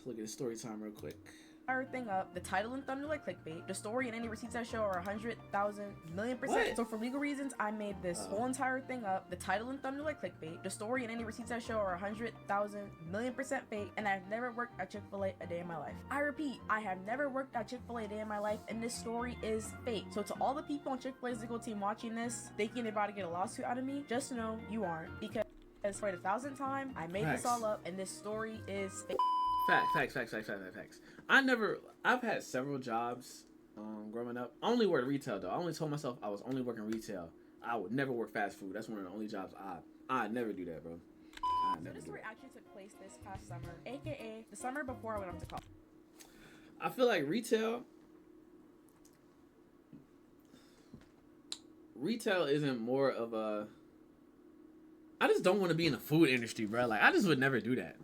Let's look at the story time real quick. Thing up, the title and thumbnail are clickbait, the story and any receipts I show are 100,000 million%. What? So for legal reasons, I made this whole entire thing up. The title and thumbnail are clickbait, the story and any receipts I show are 100,000 million% fake, and I've never worked at Chick-fil-A a day in my life. I repeat, I have never worked at Chick-fil-A a day in my life, and this story is fake. So to all the people on Chick-fil-A's legal team watching this, thinking they're about to get a lawsuit out of me, just know you aren't, because for the 1,000th time, I made this all up, and this story is fake. Facts. I've had several jobs growing up. I only worked retail though. I only told myself I was only working retail. I would never work fast food. That's one of the only jobs I'd never do that, bro. So this story actually took place this past summer, aka the summer before I went off to college. I feel like retail isn't more of a. I just don't want to be in the food industry, bro. Like I just would never do that.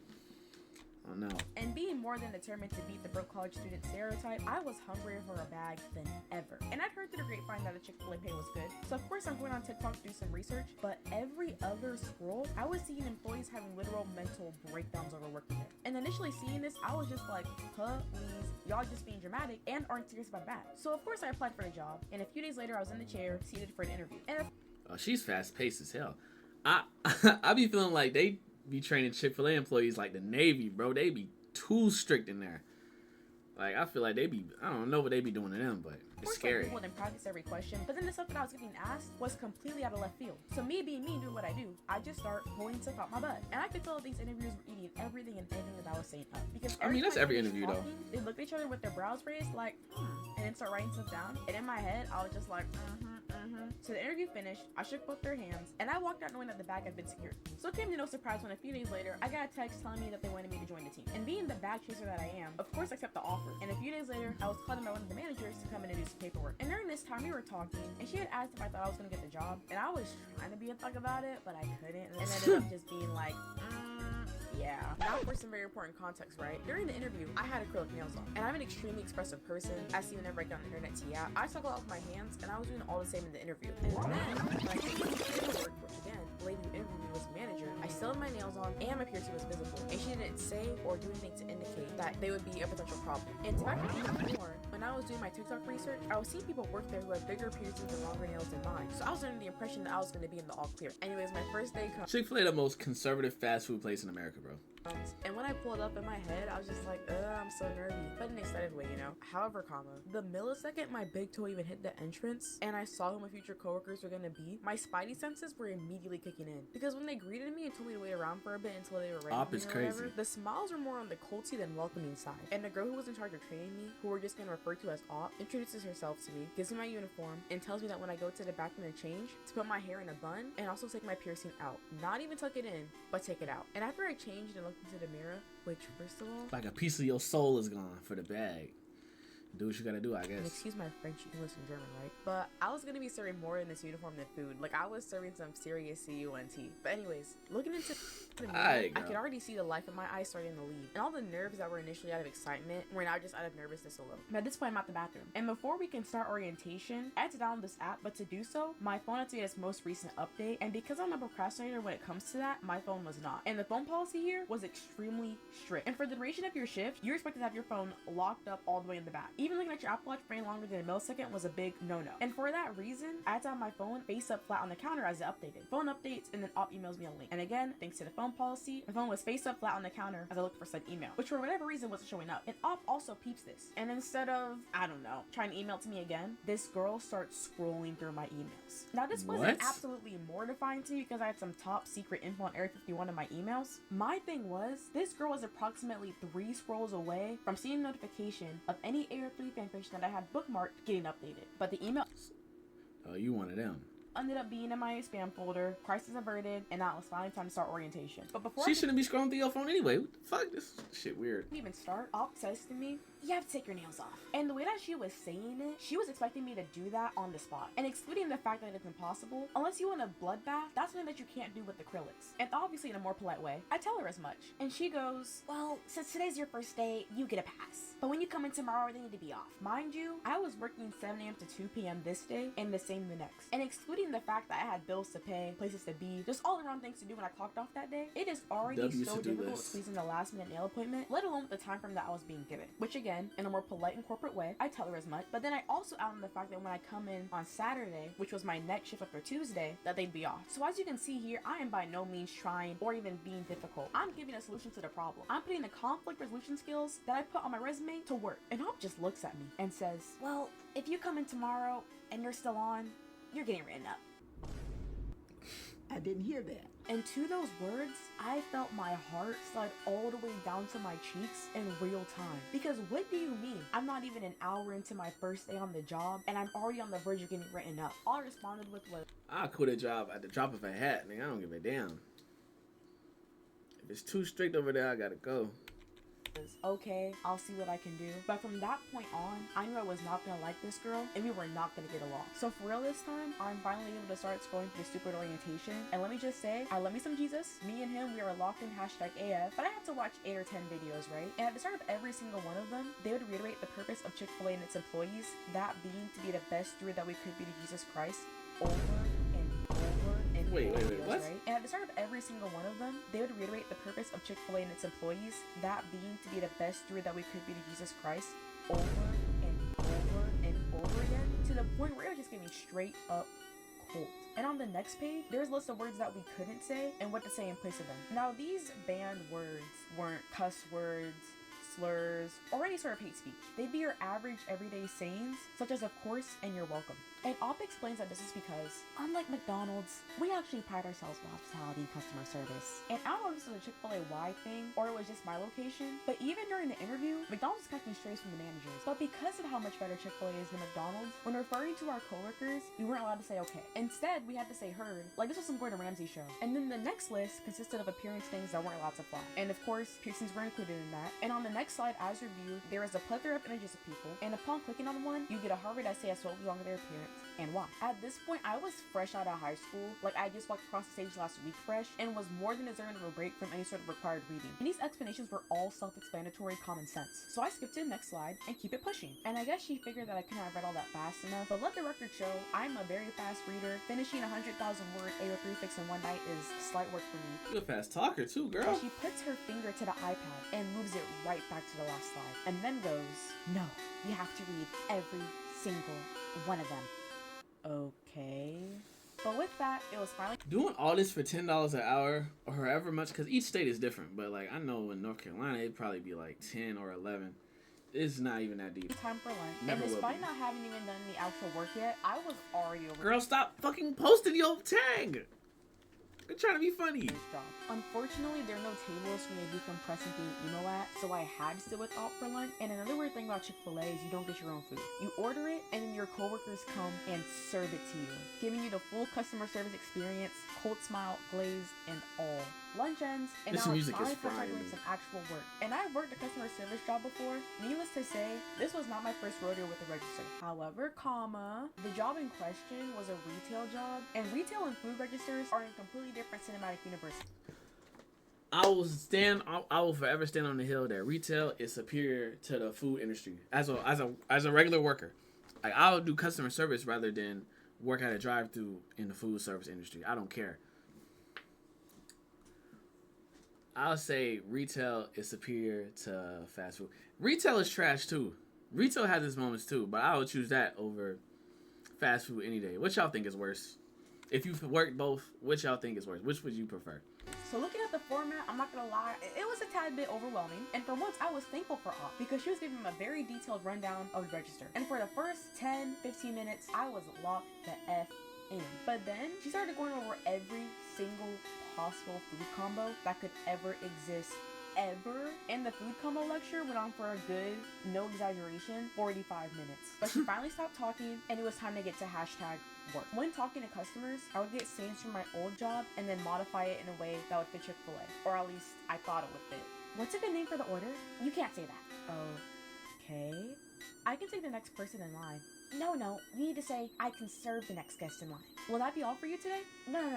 Oh no. And being more than determined to beat the broke college student stereotype, I was hungrier for a bag than ever. And I'd heard through the grapevine that a Chick-fil-A pay was good. So of course I'm going on TikTok to do some research, but every other scroll, I was seeing employees having literal mental breakdowns over working there. And initially seeing this, I was just like, please, y'all just being dramatic and aren't serious about that. So of course I applied for the job, and a few days later I was in the chair, seated for an interview. And she's fast-paced as hell. I be feeling like they be training Chick-fil-A employees like the Navy, bro. They be too strict in there. Like, I feel like they be, I don't know what they be doing to them, but it's scary. Of course, I Googled and practiced every question, but then the stuff that I was getting asked was completely out of left field. So me being me, doing what I do, I just start pulling stuff out my butt. And I could tell these interviewers were eating everything and anything that I was saying up. Because I mean, that's every interview, though. They look at each other with their brows raised, like, and then start writing stuff down. And in my head, I was just like, So the interview finished, I shook both their hands, and I walked out knowing that the bag had been secured. So it came to no surprise when a few days later, I got a text telling me that they wanted me to join the team. And being the bag chaser that I am, of course I accept the offer. And a few days later, I was called in by one of the managers to come in and do some paperwork. And during this time, we were talking, and she had asked if I thought I was going to get the job. And I was trying to be a thug about it, but I couldn't. And ended up just being like, yeah. Now for some very important context, right? During the interview, I had acrylic nails on, and I'm an extremely expressive person, as seen whenever I get on the internet to I talk a lot with my hands, and I was doing all the same in the interview. And then, when I came to the paperwork, which again, the lady who interviewed me was the manager, I still had my nails on, and my piercing was visible, and she didn't say or do anything to indicate that they would be a potential problem. And to back up even more, when I was doing my TikTok research, I was seeing people work there who had bigger piercings and longer nails than mine, so I was under the impression that I was going to be in the all clear. Anyways, my first day comes. Chick-fil-A the most conservative fast food place in America, bro. And when I pulled up in my head, I was just like, I'm so nervy, but in an excited way, you know. However, the millisecond my big toe even hit the entrance and I saw who my future coworkers were gonna be, my spidey senses were immediately kicking in. Because when they greeted me and told me to wait around for a bit until they were ready, Op is crazy. Whatever, the smiles were more on the culty than welcoming side. And the girl who was in charge of training me, who we're just gonna refer to as Op, introduces herself to me, gives me my uniform, and tells me that when I go to the bathroom to change, to put my hair in a bun and also take my piercing out. Not even tuck it in, but take it out. And after I changed and looked into the mirror, which, first of all, like a piece of your soul is gone for the bag. Do what you gotta do, I guess. Excuse my French, you can listen German, right? But I was gonna be serving more in this uniform than food. Like, I was serving some serious CUNT. But anyways, looking into the mirror, I could already see the life in my eyes starting to leave. And all the nerves that were initially out of excitement were now just out of nervousness alone. But at this point, I'm at the bathroom. And before we can start orientation, I had to download this app, but to do so, my phone had to get its most recent update. And because I'm a procrastinator when it comes to that, my phone was not. And the phone policy here was extremely strict. And for the duration of your shift, you're expected to have your phone locked up all the way in the back. Even looking at your Apple Watch for any longer than a millisecond was a big no-no. And for that reason, I had to have my phone face up flat on the counter as it updated. Phone updates, and then Op emails me a link. And again, thanks to the phone policy, my phone was face up flat on the counter as I looked for said email, which for whatever reason wasn't showing up. And Op also peeps this. And instead of, I don't know, trying to email to me again, this girl starts scrolling through my emails. Now this wasn't absolutely mortifying to me because I had some top secret info on Area 51 in my emails. My thing was, this girl was approximately 3 scrolls away from seeing a notification of any Area 3 fanfiction that I had bookmarked getting updated. But the email... Oh, you one of them. Ended up being in my spam folder, crisis averted, and now it's finally time to start orientation. But before she shouldn't be scrolling through your phone anyway. What the fuck? This shit weird. Even start, Op says to me, you have to take your nails off. And the way that she was saying it, she was expecting me to do that on the spot. And excluding the fact that it's impossible, unless you want a bloodbath, that's something that you can't do with acrylics. And obviously in a more polite way, I tell her as much. And she goes, well, since today's your first day, you get a pass. But when you come in tomorrow, they need to be off. Mind you, I was working 7 a.m. to 2 p.m. this day, and the same the next. And excluding between the fact that I had bills to pay, places to be, just all around things to do when I clocked off that day, it is already so difficult to squeeze in a last minute nail appointment, let alone with the time frame that I was being given. Which again, in a more polite and corporate way, I tell her as much, but then I also out on the fact that when I come in on Saturday, which was my next shift after Tuesday, that they'd be off. So as you can see here, I am by no means trying or even being difficult. I'm giving a solution to the problem. I'm putting the conflict resolution skills that I put on my resume to work. And Hop just looks at me and says, well, if you come in tomorrow and you're still on, you're getting written up. I didn't hear that. And to those words, I felt my heart slide all the way down to my cheeks in real time. Because what do you mean? I'm not even an hour into my first day on the job, and I'm already on the verge of getting written up. All I responded with was, I'll quit a job at the drop of a hat, nigga. I don't give a damn. If it's too strict over there, I gotta go. okay, I'll see what I can do. But from that point on, I knew I was not gonna like this girl, and we were not gonna get along. So for real this time, I'm finally able to start scrolling through the stupid orientation. And let me just say, I love me some Jesus. Me and him, we are locked in #AF. But I had to watch 8 or 10 videos, right? And at the start of every single one of them, they would reiterate the purpose of Chick-fil-A and its employees, that being to be the best steward that we could be to Jesus Christ, over and over and wait, what? Right? And at the start of every single one of them, they would reiterate the purpose of Chick-fil-A and its employees, that being to be the best steward that we could be to Jesus Christ, over and over and over again, to the point where it was just getting straight up cold. And on the next page, there's a list of words that we couldn't say and what to say in place of them. Now, these banned words weren't cuss words, slurs, or any sort of hate speech. They'd be your average everyday sayings, such as of course and you're welcome. And Op explains that this is because, unlike McDonald's, we actually pride ourselves on hospitality and customer service. And I don't know if this was a Chick-fil-A wide thing, or it was just my location, but even during the interview, McDonald's was catching strays from the managers. But because of how much better Chick-fil-A is than McDonald's, when referring to our coworkers, we weren't allowed to say okay. Instead, we had to say heard, like this was some Gordon Ramsay show. And then the next list consisted of appearance things that weren't allowed to fly. And of course, piercings were included in that. And on the next slide, as reviewed, there is a plethora of images of people, and upon clicking on one, you get a Harvard essay as to what was wrong with their appearance and why. At this point, I was fresh out of high school, like I just walked across the stage last week fresh, and was more than deserving of a break from any sort of required reading. And these explanations were all self-explanatory common sense. So I skipped to the next slide and keep it pushing. And I guess she figured that I couldn't have read all that fast enough, but let the record show, I'm a very fast reader. Finishing 100,000 word A prefix in one night is slight work for me. You're a fast talker too, girl. So she puts her finger to the iPad and moves it right back to the last slide, and then goes, no, you have to read every single one of them. Okay. But with that, it was finally doing all this for $10 an hour or however much, because each state is different. But like I know in North Carolina, it'd probably be like 10 or 11. It's not even that deep. Time for lunch. Never and despite not having even done the actual work yet, I was already over. Girl, stop fucking posting your tag. We're trying to be funny. Unfortunately, there are no tables for me to decompress and be an emo at, so I had to sit with Op for lunch. And another weird thing about Chick-fil-A is you don't get your own food. You order it, and then your coworkers come and serve it to you, giving you the full customer service experience, cold smile, glaze, and all. Lunch ends, and this now music it's is time for frying doing me. some actual work. And I've worked a customer service job before. Needless to say, this was not my first rodeo with the register. However, the job in question was a retail job, and retail and food registers are in completely different cinematic universes. I will forever stand on the hill that retail is superior to the food industry as a regular worker. Like I'll do customer service rather than work at a drive-thru in the food service industry. I don't care. I'll say retail is superior to fast food. Retail is trash too. Retail has its moments too, but I would choose that over fast food any day. What y'all think is worse? If you've worked both, which y'all think is worse? Which would you prefer? So looking at the format, I'm not gonna lie, it was a tad bit overwhelming. And for once, I was thankful for Op because she was giving him a very detailed rundown of the register. And for the first 10-15 minutes, I was locked the F in. But then she started going over every single possible food combo that could ever exist. Ever. And the food combo lecture went on for a good, no exaggeration, 45 minutes. But she finally stopped talking, and it was time to get to #work. When talking to customers, I would get sayings from my old job and then modify it in a way that would fit Chick-fil-A. Or at least I thought it would fit. What's a good name for the order? You can't say that. Okay. I can say the next person in line. No, you need to say, I can serve the next guest in line. Will that be all for you today? No.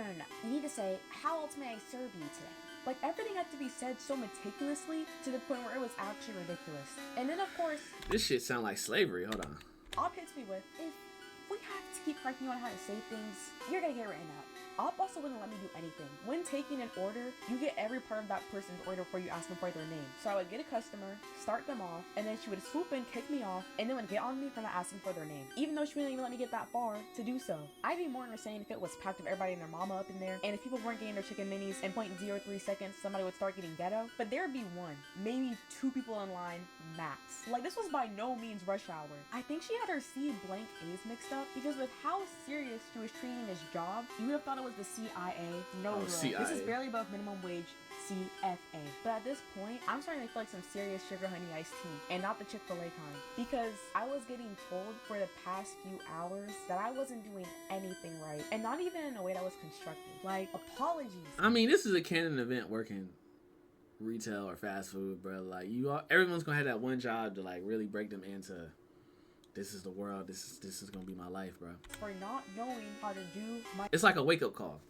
You need to say, how else may I serve you today? Like, everything had to be said so meticulously to the point where it was actually ridiculous. And then, of course, this shit sound like slavery. Hold on. Op hits me with, if we have to keep correcting you on how to say things. You're gonna get written up. Op also wouldn't let me do anything. When taking an order, you get every part of that person's order before you ask them for their name. So I would get a customer, start them off, and then she would swoop in, kick me off, and then would get on me for not asking for their name. Even though she wouldn't even let me get that far to do so. I'd be more understanding if it was packed with everybody and their mama up in there, and if people weren't getting their chicken minis in 0.03 seconds, somebody would start getting ghetto. But there would be one, maybe two people in line, max. Like, this was by no means rush hour. I think she had her C blank A's mixed up, because with how serious she was treating this job, you would have thought it was the CIA. No, bro. CIA. This is barely above minimum wage. CFA. But at this point, I'm starting to feel like some serious sugar honey iced tea, and not the Chick-fil-A kind, because I was getting told for the past few hours that I wasn't doing anything right, and not even in a way that was constructive. Like, apologies. I mean, this is a canon event working retail or fast food, bro. Like, everyone's gonna have that one job to like really break them into, this is the world, this is gonna be my life, bro. For not knowing how to do my It's like a wake-up call.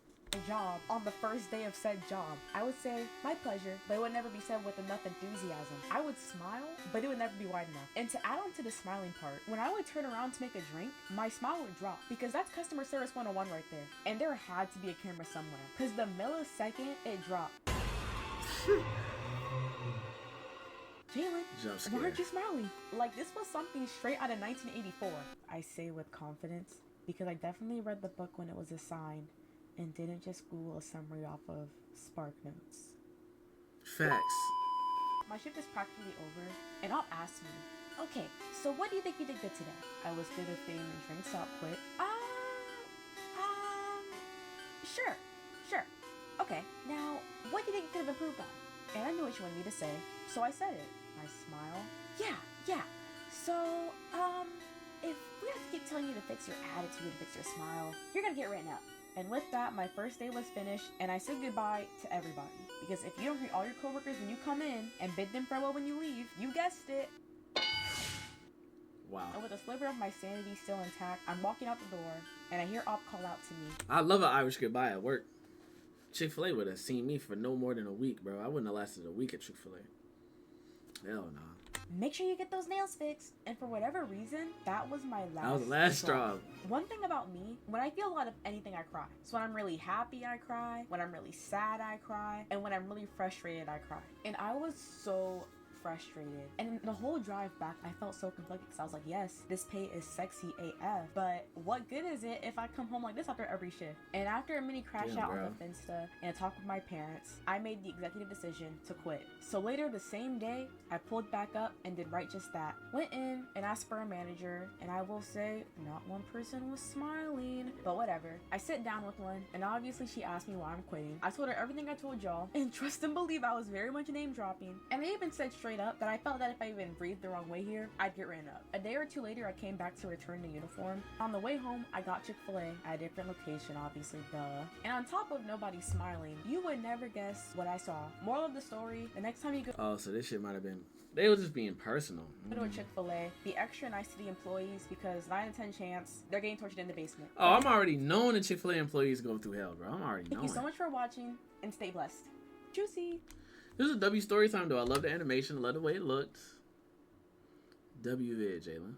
job on the first day of said job. I would say, my pleasure, but it would never be said with enough enthusiasm. I would smile, but it would never be wide enough. And to add on to the smiling part, when I would turn around to make a drink, my smile would drop, because that's customer service 101 right there. And there had to be a camera somewhere, because the millisecond it dropped. Jalen, why aren't you smiling? Like, this was something straight out of 1984. I say with confidence, because I definitely read the book when it was assigned, and didn't just Google a summary off of Spark Notes. Facts. My shift is practically over, and I'll ask me, okay, so what do you think you did good today? I was good with fitting the drinks out quick. Sure. Okay, now, what do you think you could have improved on? And I knew what she wanted me to say, so I said it. I smile. Yeah. So, if we have to keep telling you to fix your attitude, fix your smile, you're gonna get written up. And with that, my first day was finished, and I said goodbye to everybody. Because if you don't greet all your coworkers when you come in, and bid them farewell when you leave, you guessed it. Wow. And with a sliver of my sanity still intact, I'm walking out the door, and I hear Op call out to me. I love an Irish goodbye at work. Chick-fil-A would have seen me for no more than a week, bro. I wouldn't have lasted a week at Chick-fil-A. Hell no. Make sure you get those nails fixed. And for whatever reason, that was my last That was the last straw. One thing about me, when I feel a lot of anything, I cry. So when I'm really happy, I cry. When I'm really sad, I cry. And when I'm really frustrated, I cry. And I was so frustrated. And the whole drive back, I felt so conflicted, because I was like, yes, this pay is sexy AF, but what good is it if I come home like this after every shift? And after a mini crash out on the Finsta and a talk with my parents, I made the executive decision to quit. So later the same day, I pulled back up and did right just that. Went in and asked for a manager, and I will say, not one person was smiling, but whatever. I sit down with one, and obviously she asked me why I'm quitting. I told her everything I told y'all, and trust and believe I was very much name dropping. And I even said straight up that I felt that if I even breathed the wrong way here, I'd get written up. A day or two later, I came back to return the uniform. On the way home, I got Chick-fil-A at a different location, obviously, duh. And on top of nobody smiling, you would never guess what I saw. Moral of the story, the next time you go So this shit might have been, they were just being personal. to a Chick-fil-A, be extra nice to the employees, because 9 in 10 chance they're getting tortured in the basement. Oh, I'm already knowing the Chick-fil-A employees go through hell, bro. I'm already knowing. Thank you so much for watching, and stay blessed. Juicy! This is a W story time, though. I love the animation. I love the way it looked. W vid, Jalen.